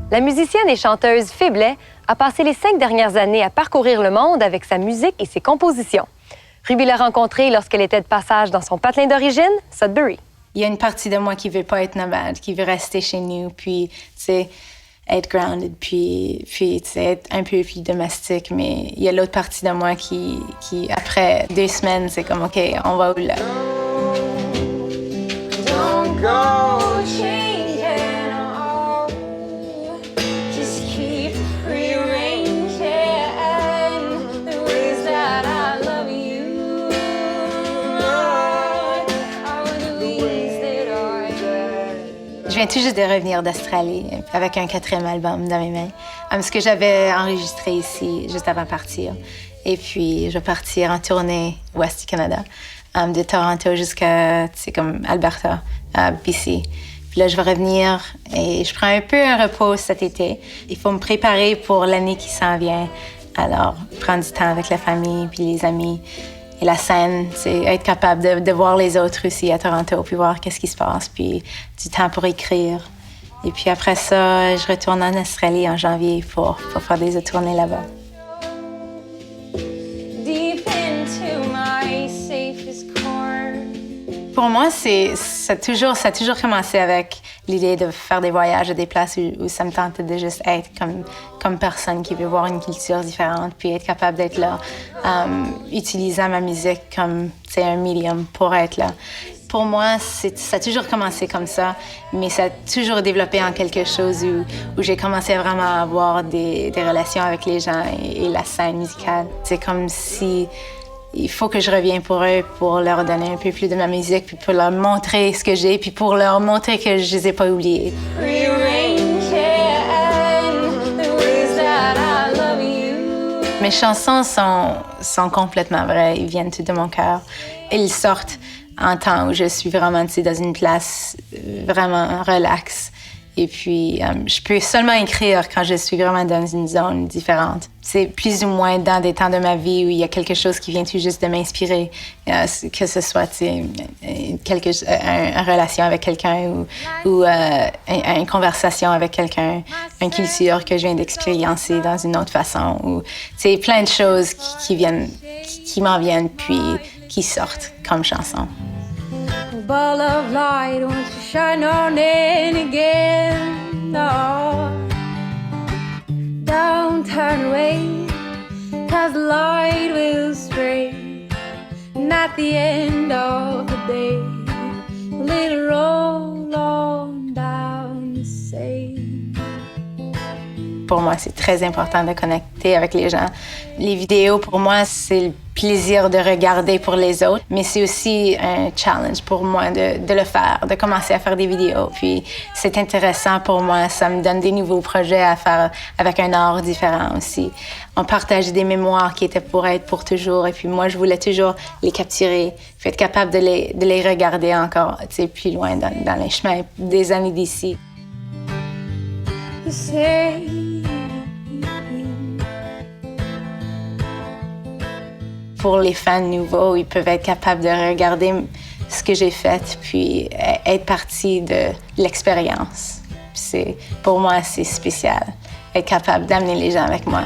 La musicienne et chanteuse Fiblet a passé les 5 dernières années à parcourir le monde avec sa musique et ses compositions. Ruby l'a rencontrée lorsqu'elle était de passage dans son patelin d'origine, Sudbury. Il y a une partie de moi qui veut pas être nomade, qui veut rester chez nous, puis, tu sais, être grounded, puis tu sais, être un peu plus domestique. Mais il y a l'autre partie de moi qui, après 2 semaines, c'est comme, OK, on va où là? Don't go changing all. Just keep rearranging the ways that I love you. Je viens tout juste de revenir d'Australie avec un 4e album dans mes mains. Ce que j'avais enregistré ici juste avant de partir. Et puis, je vais partir en tournée ouest du Canada, de Toronto jusqu'à, tu sais, comme Alberta, BC. Puis là, je vais revenir et je prends un peu un repos cet été. Il faut me préparer pour l'année qui s'en vient. Alors, prendre du temps avec la famille puis les amis. Et la scène, c'est être capable de voir les autres aussi à Toronto, puis voir qu'est-ce qui se passe, puis du temps pour écrire. Et puis après ça, je retourne en Australie en janvier pour faire des autres tournées là-bas. Pour moi, ça a toujours commencé avec l'idée de faire des voyages à des places où ça me tentait de juste être comme personne qui veut voir une culture différente, puis être capable d'être là, utilisant ma musique comme un médium pour être là. Pour moi, ça a toujours commencé comme ça, mais ça a toujours développé en quelque chose où j'ai commencé à vraiment avoir des relations avec les gens et la scène musicale. C'est comme si il faut que je revienne pour eux, pour leur donner un peu plus de ma musique, puis pour leur montrer ce que j'ai, puis pour leur montrer que je les ai pas oubliés. Mes chansons sont complètement vraies, ils viennent tout de mon cœur. Ils sortent en temps où je suis vraiment dans une place vraiment relaxe. Et puis, je peux seulement écrire quand je suis vraiment dans une zone différente. C'est plus ou moins dans des temps de ma vie où il y a quelque chose qui vient tout juste de m'inspirer, que ce soit une relation avec quelqu'un ou une conversation avec quelqu'un, une culture que je viens d'expériencer dans une autre façon. Ou plein de choses qui m'en viennent puis qui sortent comme chanson. Ball of light wants to shine on in again. No, don't turn away, 'cause the light will stray. And at the end of the day, let it roll on down the Seine. Pour moi, c'est très important de connecter avec les gens. Les vidéos, pour moi, c'est le plaisir de regarder pour les autres, mais c'est aussi un challenge pour moi de le faire, de commencer à faire des vidéos. Puis c'est intéressant pour moi, ça me donne des nouveaux projets à faire avec un art différent aussi. On partage des mémoires qui étaient pour être pour toujours, et puis moi, je voulais toujours les capturer, puis être capable de les regarder encore, tu sais, plus loin dans les chemins des années d'ici. Pour les fans nouveaux, ils peuvent être capables de regarder ce que j'ai fait, puis être partie de l'expérience. Pour moi, c'est spécial, être capable d'amener les gens avec moi.